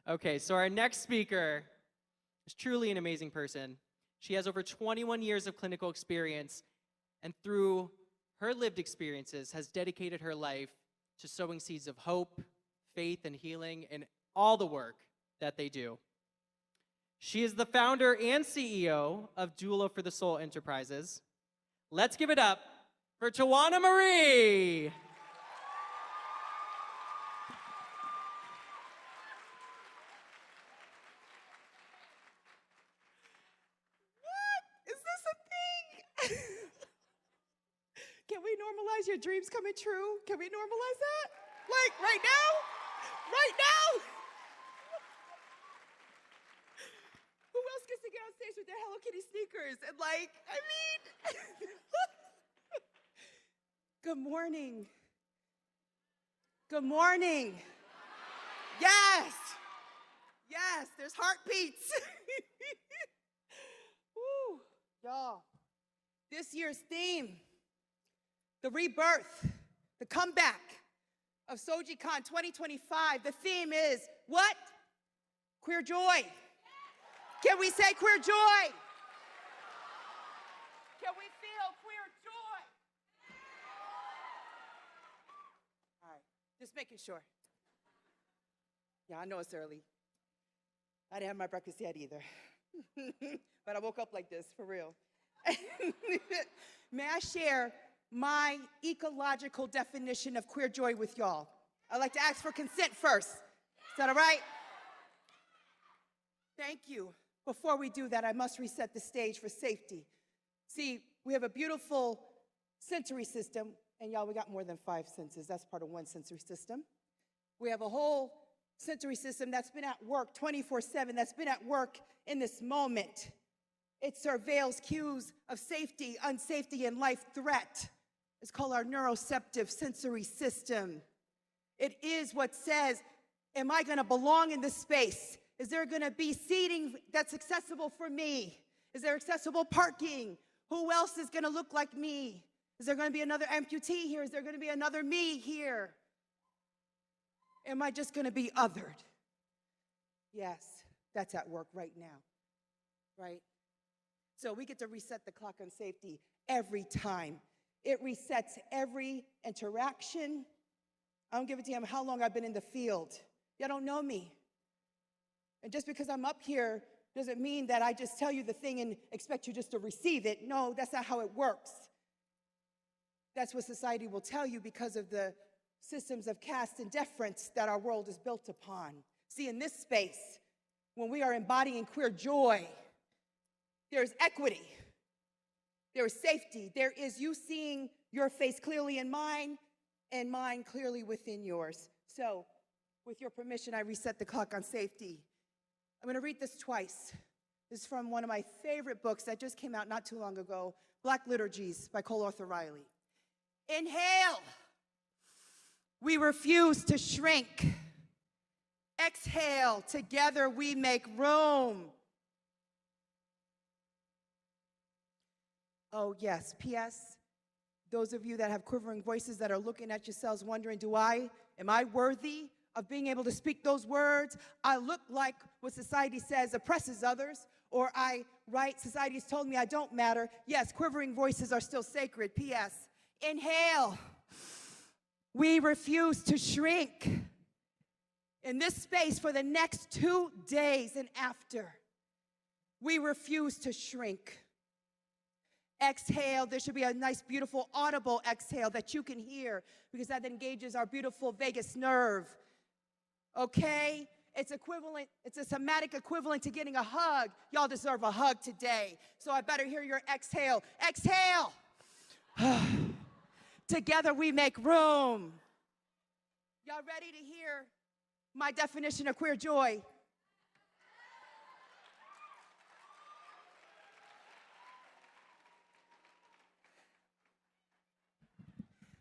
Okay, so our next speaker is truly an amazing person. She has over 21 years of clinical experience, and through her lived experiences has dedicated her life to sowing seeds of hope, faith, and healing in all the work that they do. She is the founder and CEO of Doula for the Soul Enterprises. Let's give it up for Tawanna Marie. Can we normalize your dreams coming true? Can we normalize that? Like right now? Right now? Who else gets to get on stage with their Hello Kitty sneakers? And like, I mean, good morning. Good morning. Yes. Yes, there's heartbeats. Woo, y'all. This year's theme, the rebirth, the comeback of SOGIECON 2025. The theme is what? Queer joy. Can we say queer joy? Can we feel queer joy? All right, just making sure. Yeah, I know it's early. I didn't have my breakfast yet either. But I woke up like this, for real. May I share my ecological definition of queer joy with y'all? I'd like to ask for consent first. Is that all right? Thank you. Before we do that, I must reset the stage for safety. See, we have a beautiful sensory system, and y'all, we got more than 5 senses. That's part of one sensory system. We have a whole sensory system that's been at work 24/7, that's been at work in this moment. It surveils cues of safety, unsafety, and life threat. It's called our neuroceptive sensory system. It is what says, am I gonna belong in this space? Is there gonna be seating that's accessible for me? Is there accessible parking? Who else is gonna look like me? Is there gonna be another amputee here? Is there gonna be another me here? Am I just gonna be othered? Yes, that's at work right now, right? So we get to reset the clock on safety every time. It resets every interaction. I don't give a damn how long I've been in the field. Y'all don't know me. And just because I'm up here doesn't mean that I just tell you the thing and expect you just to receive it. No, that's not how it works. That's what society will tell you because of the systems of caste and deference that our world is built upon. See, in this space, when we are embodying queer joy, there's equity, there is safety, there is you seeing your face clearly in mine and mine clearly within yours. So, with your permission, I reset the clock on safety. I'm gonna read this twice. This is from one of my favorite books that just came out not too long ago, Black Liturgies by Cole Arthur Riley. Inhale, we refuse to shrink. Exhale, together we make room. Oh yes, P.S. Those of you that have quivering voices that are looking at yourselves wondering, am I worthy of being able to speak those words? I look like what society says oppresses others, or society's told me I don't matter. Yes, quivering voices are still sacred. P.S. Inhale, we refuse to shrink. In this space for the next 2 days and after, we refuse to shrink. Exhale, there should be a nice, beautiful, audible exhale that you can hear because that engages our beautiful vagus nerve. Okay? It's a somatic equivalent to getting a hug. Y'all deserve a hug today. So I better hear your exhale. Exhale. Together we make room. Y'all ready to hear my definition of queer joy?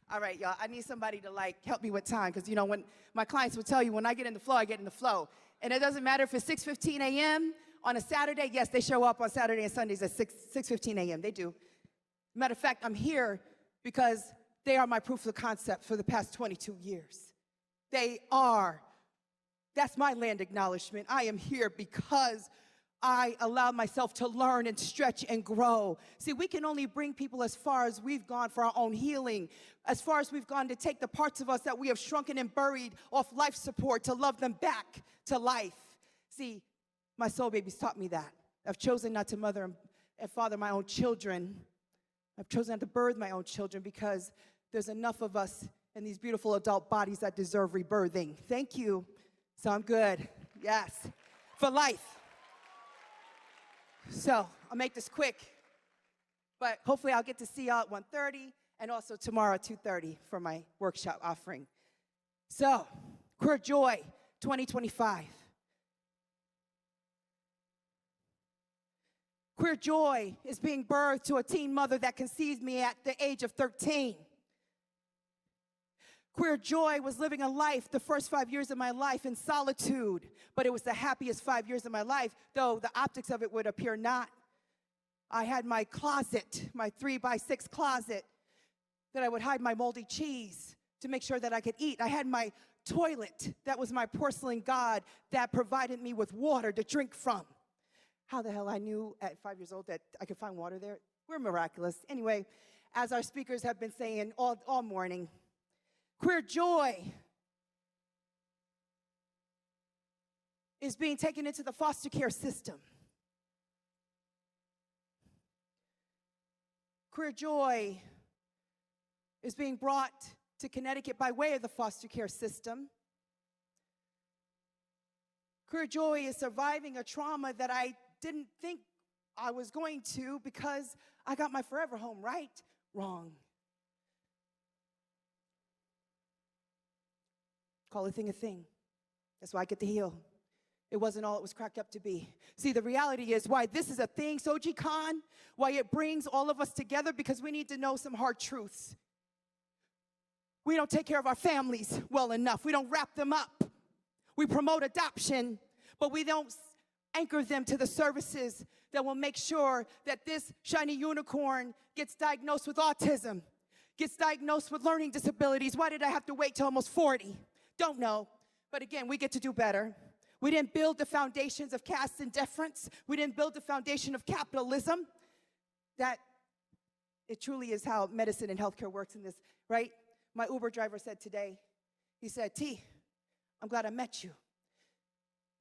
All right, y'all, I need somebody to help me with time because, when my clients will tell you when I get in the flow, I get in the flow. And it doesn't matter if it's 6:15 a.m. on a Saturday. Yes, they show up on Saturday and Sundays at 6:15 a.m. They do. Matter of fact, I'm here because they are my proof of concept for the past 22 years. They are That's my land acknowledgement. I am here because I allowed myself to learn and stretch and grow. See, we can only bring people as far as we've gone for our own healing, as far as we've gone to take the parts of us that we have shrunken and buried off life support to love them back to life. See, my soul babies taught me that. I've chosen not to mother and father my own children. I've chosen not to birth my own children because there's enough of us in these beautiful adult bodies that deserve rebirthing. Thank you. So I'm good. Yes. For life. So I'll make this quick. But hopefully I'll get to see y'all at 1:30 and also tomorrow at 2:30 for my workshop offering. So, Queer Joy 2025. Queer Joy is being birthed to a teen mother that conceived me at the age of 13. Queer Joy was living a life, the first 5 years of my life, in solitude, but it was the happiest 5 years of my life, though the optics of it would appear not. I had my closet, my 3x6 closet, that I would hide my moldy cheese to make sure that I could eat. I had my toilet, that was my porcelain god, that provided me with water to drink from. How the hell I knew at 5 years old that I could find water there? We're miraculous. Anyway, as our speakers have been saying all morning, Queer Joy is being taken into the foster care system. Queer Joy is being brought to Connecticut by way of the foster care system. Queer Joy is surviving a trauma that I didn't think I was going to because I got my forever home right, wrong. Call a thing a thing. That's why I get to heal. It wasn't all it was cracked up to be. See, the reality is why this is a thing, SOGIECON, why it brings all of us together, because we need to know some hard truths. We don't take care of our families well enough. We don't wrap them up. We promote adoption, but we don't anchor them to the services that will make sure that this shiny unicorn gets diagnosed with autism, gets diagnosed with learning disabilities. Why did I have to wait till almost 40? Don't know. But again, we get to do better. We didn't build the foundations of caste and deference. We didn't build the foundation of capitalism. That it truly is how medicine and healthcare works in this, right? My Uber driver said today, he said, T, I'm glad I met you.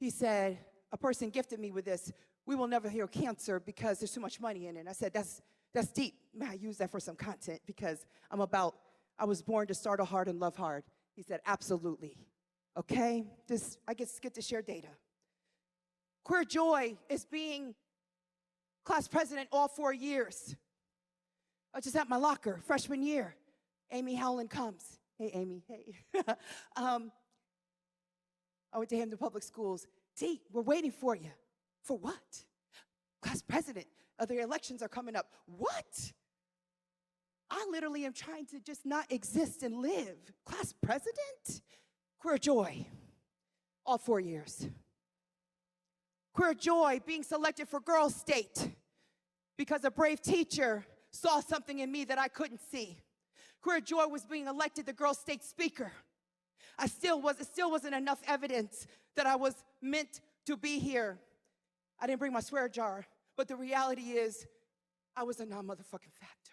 He said, a person gifted me with this. We will never heal cancer because there's too much money in it. And I said, that's deep. May I use that for some content because I was born to start hard and love hard. He said, absolutely. Okay, I get to share data. Queer Joy is being class president all 4 years. I was just at my locker, freshman year. McHaelen comes. Hey, Amy, hey. I went to Hampton Public Schools. T, we're waiting for you. For what? Class president. The elections are coming up. What? I literally am trying to just not exist and live. Class president? Queer Joy, all 4 years. Queer Joy being selected for Girls State because a brave teacher saw something in me that I couldn't see. Queer Joy was being elected the Girls State speaker. It still wasn't enough evidence that I was meant to be here. I didn't bring my swear jar, but the reality is I was a non-motherfucking factor.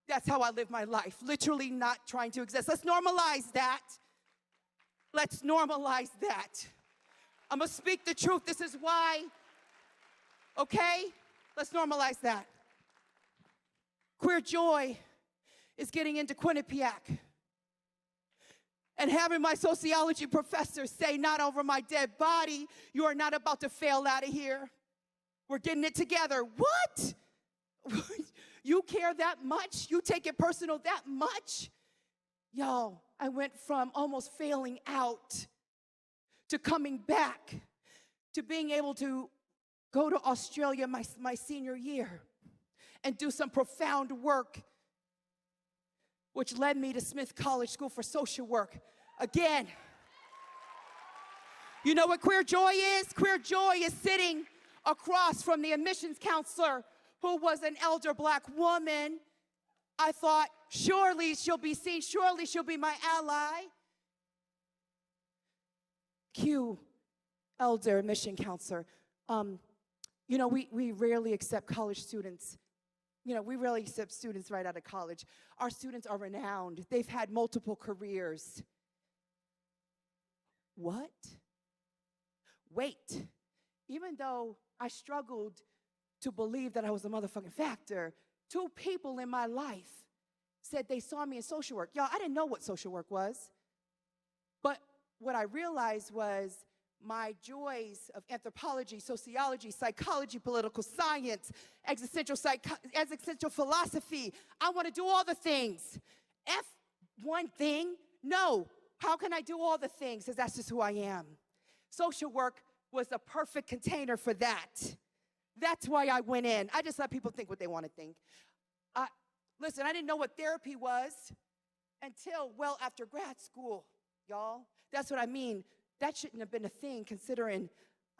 That's how I live my life, literally not trying to exist. Let's normalize that. Let's normalize that. I'm gonna speak the truth. This is why, okay? Let's normalize that. Queer Joy is getting into Quinnipiac and having my sociology professor say, not over my dead body, you are not about to fail out of here. We're getting it together. What? You care that much? You take it personal that much? Y'all, I went from almost failing out to coming back to being able to go to Australia my senior year and do some profound work, which led me to Smith College School for Social Work. Again, you know what Queer Joy is? Queer Joy is sitting across from the admissions counselor who was an elder black woman. I thought, surely she'll be seen, surely she'll be my ally. Q, elder, admission counselor. You know, we rarely accept college students. You know, we rarely accept students right out of college. Our students are renowned. They've had multiple careers. What? Wait. Even though I struggled to believe that I was a motherfucking factor, 2 people in my life said they saw me in social work. Y'all, I didn't know what social work was. But what I realized was my joys of anthropology, sociology, psychology, political science, existential philosophy. I want to do all the things. F one thing? No. How can I do all the things? Because that's just who I am. Social work was a perfect container for that. That's why I went in. I just let people think what they want to think. Listen, I didn't know what therapy was until well after grad school, y'all. That's what I mean. That shouldn't have been a thing considering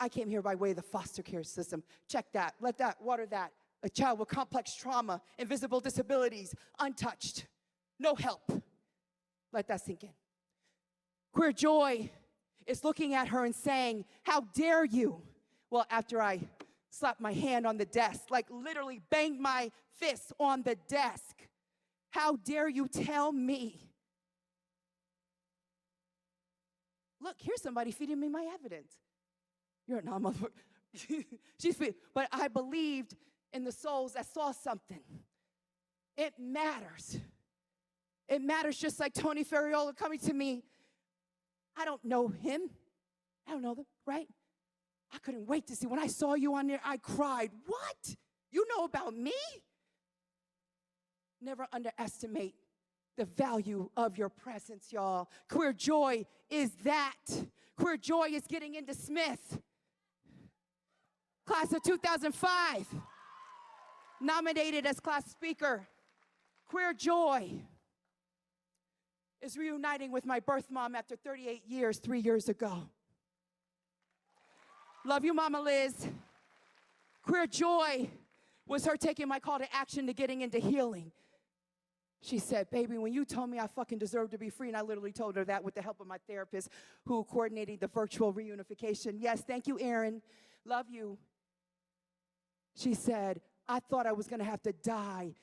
I came here by way of the foster care system. Check that, let that, water that. A child with complex trauma, invisible disabilities, untouched, no help. Let that sink in. Queer joy is looking at her and saying, how dare you? Well, after I slapped my hand on the desk, like literally banged my fist on the desk, how dare you tell me? Look, here's somebody feeding me my evidence. You're not motherfucker. She's feeding. But I believed in the souls that saw something. It matters. It matters, just like Tony Ferriola coming to me. I don't know him. I don't know them, right? I couldn't wait to see. When I saw you on there, I cried. What? You know about me? Never underestimate the value of your presence, y'all. Queer joy is that. Queer joy is getting into Smith. Class of 2005. Nominated as class speaker. Queer joy is reuniting with my birth mom after 38 years, 3 years ago. Love you, Mama Liz. Queer joy was her taking my call to action to getting into healing. She said, baby, when you told me I fucking deserve to be free, and I literally told her that with the help of my therapist who coordinated the virtual reunification. Yes, thank you, Erin. Love you. She said, I thought I was going to have to die,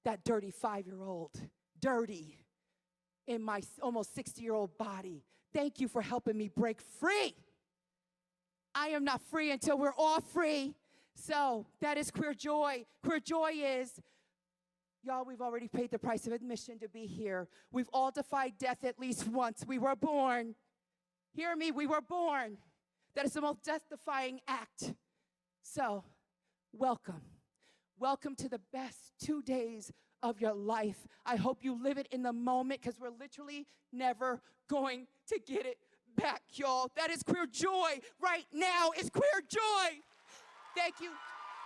that dirty 5-year-old, dirty, in my almost 60-year-old body. Thank you for helping me break free. I am not free until we're all free. So that is queer joy. Queer joy is, y'all, we've already paid the price of admission to be here. We've all defied death at least once. We were born. Hear me, we were born. That is the most death-defying act. So, welcome. Welcome to the best 2 days of your life. I hope you live it in the moment, because we're literally never going to get it back, y'all. That is queer joy. Right now is queer joy. Thank you.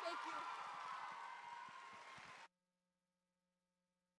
Thank you.